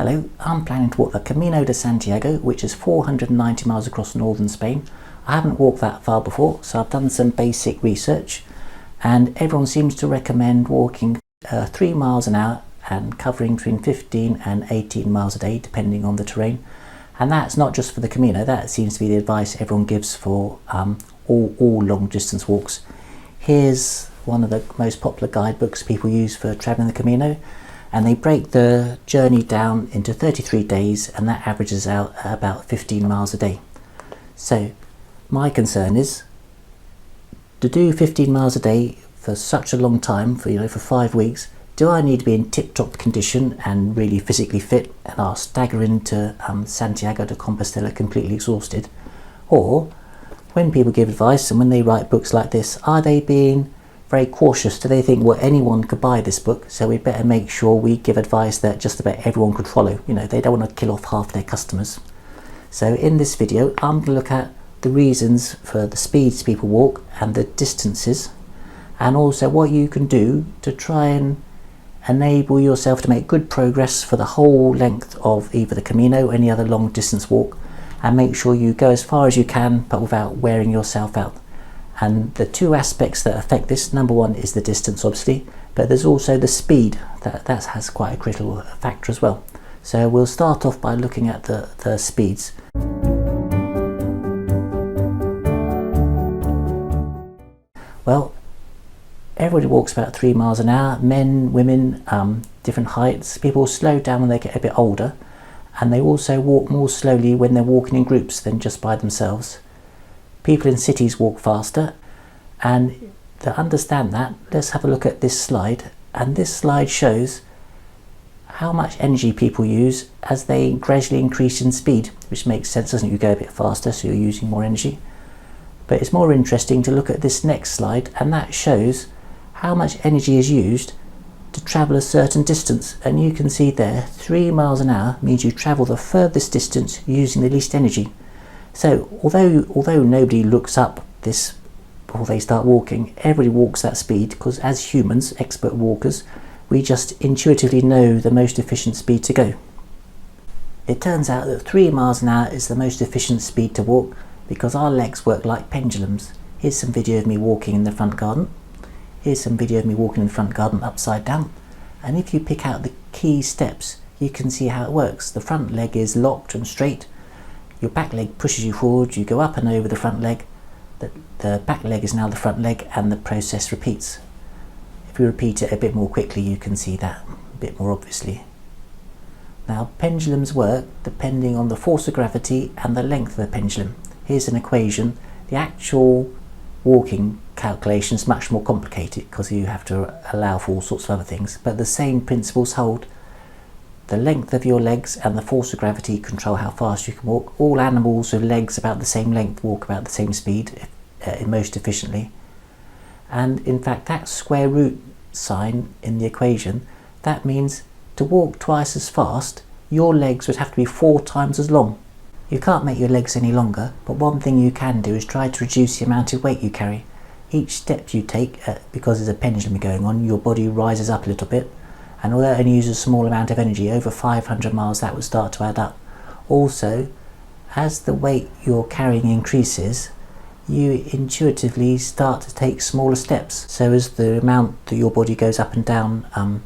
Hello, I'm planning to walk the Camino de Santiago, which is 490 miles across northern Spain. I haven't walked that far before, so I've done some basic research, and everyone seems to recommend walking 3 miles an hour and covering between 15 and 18 miles a day, depending on the terrain. And that's not just for the Camino, that seems to be the advice everyone gives for all long distance walks. Here's one of the most popular guidebooks people use for traveling the Camino, and they break the journey down into 33 days, and that averages out at about 15 miles a day. So my concern is to do 15 miles a day for such a long time, for 5 weeks. Do I need to be in tip-top condition and really physically fit, and I'll stagger into Santiago de Compostela completely exhausted? Or when people give advice and when they write books like this, are they being very cautious? Do they think, well, anyone could buy this book, so we better make sure we give advice that just about everyone could follow? They don't want to kill off half their customers. So in this video, I'm going to look at the reasons for the speeds people walk and the distances, and also what you can do to try and enable yourself to make good progress for the whole length of either the Camino or any other long distance walk, and make sure you go as far as you can but without wearing yourself out. And the two aspects that affect this, number one is the distance obviously, but there's also the speed that has quite a critical factor as well. So we'll start off by looking at the speeds. Well, everybody walks about 3 miles an hour, men, women, different heights. People slow down when they get a bit older, and they also walk more slowly when they're walking in groups than just by themselves. People in cities walk faster, and to understand that, let's have a look at this slide. And this slide shows how much energy people use as they gradually increase in speed, which makes sense, doesn't it? You go a bit faster, so you're using more energy. But it's more interesting to look at this next slide, and that shows how much energy is used to travel a certain distance. And you can see there, 3 miles an hour means you travel the furthest distance using the least energy. So although nobody looks up this before they start walking, everybody walks that speed because as humans, expert walkers, we just intuitively know the most efficient speed to go. It turns out that 3 miles an hour is the most efficient speed to walk because our legs work like pendulums. Here's some video of me walking in the front garden. Here's some video of me walking in the front garden upside down. And if you pick out the key steps, you can see how it works. The front leg is locked and straight. Your back leg pushes you forward, you go up and over the front leg, the back leg is now the front leg, and the process repeats. If you repeat it a bit more quickly, you can see that a bit more obviously. Now, pendulums work depending on the force of gravity and the length of the pendulum. Here's an equation. The actual walking calculation is much more complicated because you have to allow for all sorts of other things, but the same principles hold. The length of your legs and the force of gravity control how fast you can walk. All animals with legs about the same length walk about the same speed most efficiently. And in fact, that square root sign in the equation, that means to walk twice as fast, your legs would have to be 4 times as long. You can't make your legs any longer, but one thing you can do is try to reduce the amount of weight you carry. Each step you take, because there's a pendulum going on, your body rises up a little bit. And although it only uses a small amount of energy, over 500 miles, that would start to add up. Also, as the weight you're carrying increases, you intuitively start to take smaller steps. So as the amount that your body goes up and down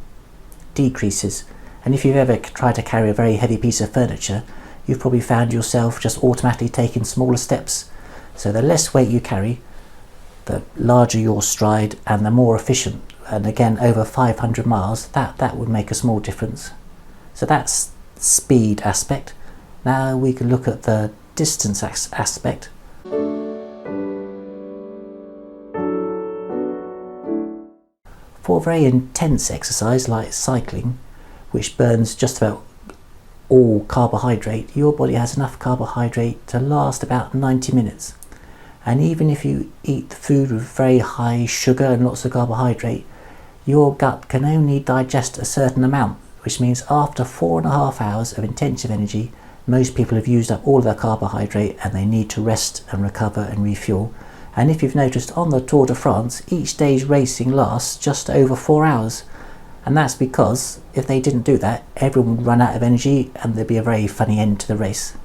decreases. And if you've ever tried to carry a very heavy piece of furniture, you've probably found yourself just automatically taking smaller steps. So the less weight you carry, the larger your stride and the more efficient. And again, over 500 miles, that would make a small difference. So that's speed aspect. Now we can look at the distance aspect. For a very intense exercise like cycling, which burns just about all carbohydrate, your body has enough carbohydrate to last about 90 minutes. And even if you eat food with very high sugar and lots of carbohydrate, your gut can only digest a certain amount, which means after 4.5 hours of intensive energy, most people have used up all of their carbohydrate and they need to rest and recover and refuel. And if you've noticed on the Tour de France, each day's racing lasts just over 4 hours. And that's because if they didn't do that, everyone would run out of energy and there'd be a very funny end to the race.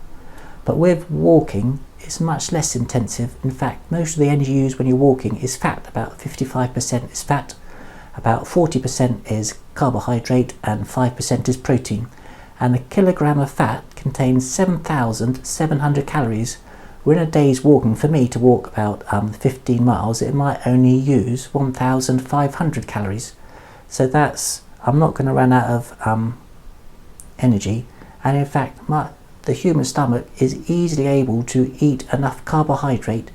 But with walking, it's much less intensive. In fact, most of the energy used when you're walking is fat. About 55% is fat, about 40% is carbohydrate, and 5% is protein. And a kilogram of fat contains 7,700 calories. When a day's walking, for me to walk about 15 miles, it might only use 1,500 calories. So I'm not going to run out of energy. And in fact, the human stomach is easily able to eat enough carbohydrate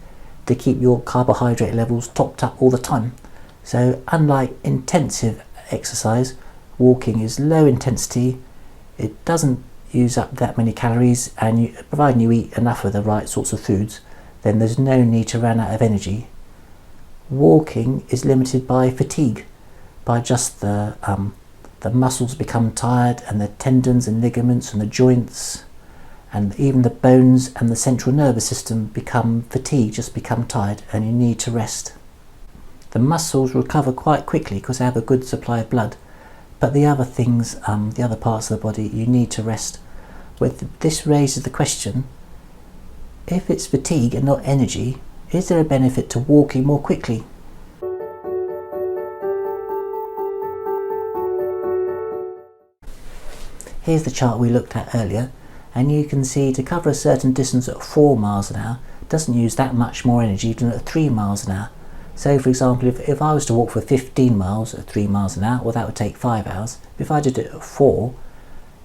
to keep your carbohydrate levels topped up all the time. So unlike intensive exercise, walking is low intensity. It doesn't use up that many calories, and providing you eat enough of the right sorts of foods, then there's no need to run out of energy. Walking is limited by fatigue, by just the muscles become tired, and the tendons and ligaments and the joints and even the bones and the central nervous system become fatigued, just become tired, and you need to rest. The muscles recover quite quickly because they have a good supply of blood, but the other things, the other parts of the body, you need to rest. This raises the question, if it's fatigue and not energy, is there a benefit to walking more quickly? Here's the chart we looked at earlier, and you can see to cover a certain distance at 4 miles an hour doesn't use that much more energy than at 3 miles an hour. So for example, if I was to walk for 15 miles at 3 miles an hour, well, that would take 5 hours. If I did it at 4,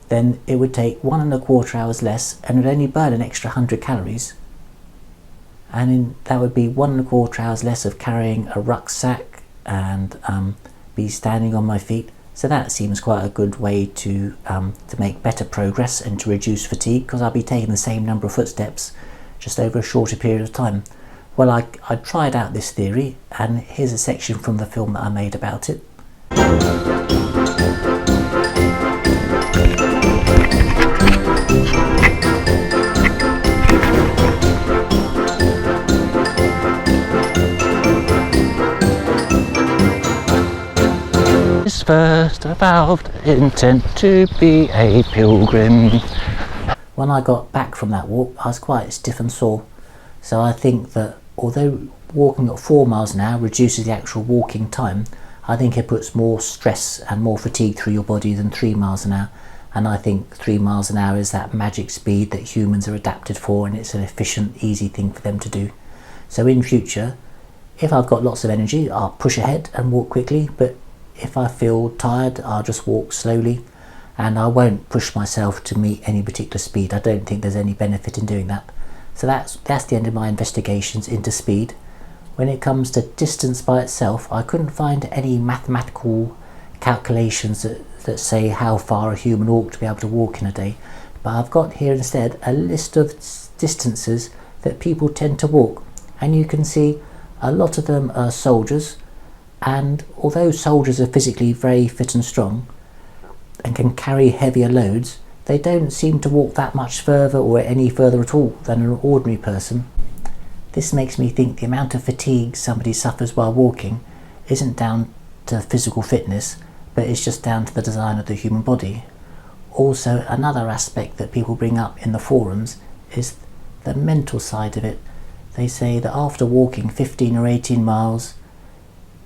then it would take 1¼ hours less and would only burn an extra 100 calories. And that would be 1¼ hours less of carrying a rucksack and be standing on my feet. So that seems quite a good way to make better progress and to reduce fatigue, because I'll be taking the same number of footsteps just over a shorter period of time. Well, I tried out this theory, and here's a section from the film that I made about it. First avowed intent to be a pilgrim. When I got back from that walk, I was quite stiff and sore. So I think that although walking at 4 miles an hour reduces the actual walking time, I think it puts more stress and more fatigue through your body than 3 miles an hour. And I think 3 miles an hour is that magic speed that humans are adapted for, and it's an efficient, easy thing for them to do. So in future, if I've got lots of energy, I'll push ahead and walk quickly, but if I feel tired, I'll just walk slowly, and I won't push myself to meet any particular speed. I don't think there's any benefit in doing that. So that's the end of my investigations into speed. When it comes to distance by itself, I couldn't find any mathematical calculations that say how far a human ought to be able to walk in a day. But I've got here instead a list of distances that people tend to walk, and you can see a lot of them are soldiers. And although soldiers are physically very fit and strong and can carry heavier loads, they don't seem to walk that much further or any further at all than an ordinary person. This makes me think the amount of fatigue somebody suffers while walking isn't down to physical fitness, but it's just down to the design of the human body. Also, another aspect that people bring up in the forums is the mental side of it. They say that after walking 15 or 18 miles,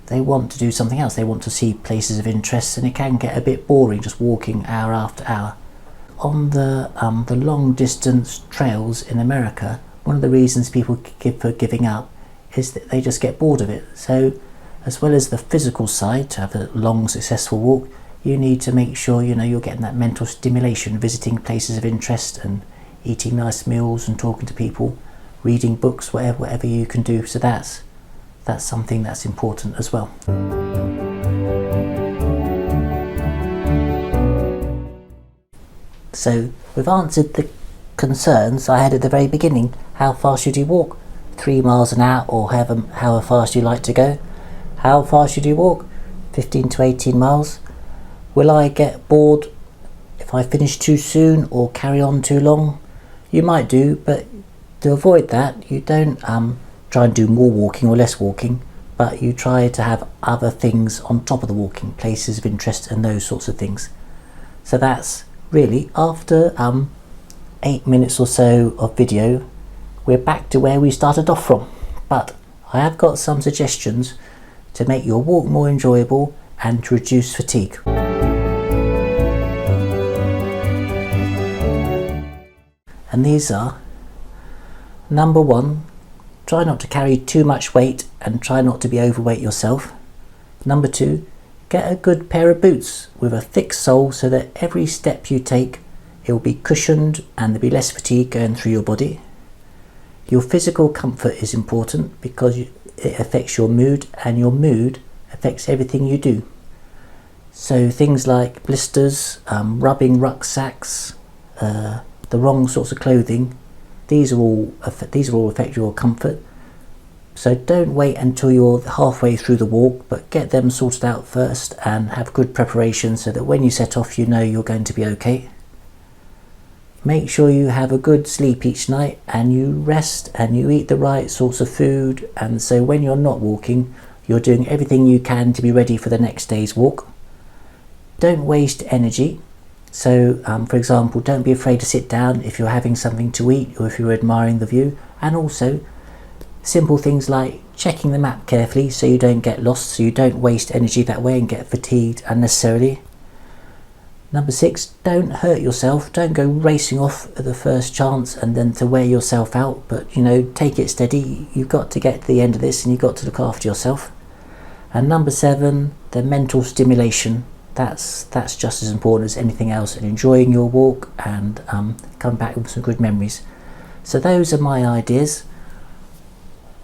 they want to do something else. They want to see places of interest, and it can get a bit boring just walking hour after hour. On the long distance trails in America, one of the reasons people give for giving up is that they just get bored of it. So as well as the physical side, to have a long successful walk, you need to make sure you're getting that mental stimulation, visiting places of interest and eating nice meals and talking to people, reading books, whatever you can do. So that's something that's important as well. So we've answered the concerns I had at the very beginning. How fast should you walk? 3 miles an hour, or however fast you like to go. How fast should you walk? 15 to 18 miles. Will I get bored if I finish too soon or carry on too long? You might do, but to avoid that, you don't try and do more walking or less walking. but you try to have other things on top of the walking, places of interest and those sorts of things. So that's really, after 8 minutes or so of video, we're back to where we started off from. But I have got some suggestions to make your walk more enjoyable and to reduce fatigue. And these are: number 1, try not to carry too much weight and try not to be overweight yourself. Number 2, get a good pair of boots with a thick sole so that every step you take, it will be cushioned and there'll be less fatigue going through your body. Your physical comfort is important because it affects your mood, and your mood affects everything you do. So things like blisters, rubbing rucksacks, the wrong sorts of clothing, these will all affect your comfort. So don't wait until you're halfway through the walk, but get them sorted out first and have good preparation so that when you set off, you know you're going to be okay. Make sure you have a good sleep each night, and you rest and you eat the right sorts of food, and so when you're not walking, you're doing everything you can to be ready for the next day's walk. Don't waste energy. So for example, don't be afraid to sit down if you're having something to eat or if you're admiring the view. And also simple things like checking the map carefully so you don't get lost, so you don't waste energy that way and get fatigued unnecessarily. Number 6, don't hurt yourself. Don't go racing off at the first chance and then to wear yourself out, but take it steady. You've got to get to the end of this and you've got to look after yourself. And number 7, the mental stimulation. That's just as important as anything else, and enjoying your walk and come back with some good memories. So those are my ideas.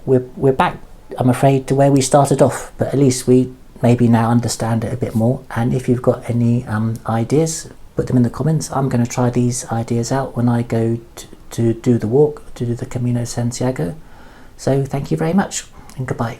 We're back, I'm afraid, to where we started off, but at least we maybe now understand it a bit more. And if you've got any ideas, put them in the comments. I'm going to try these ideas out when I go to do the walk, to do the Camino de Santiago. So thank you very much and goodbye.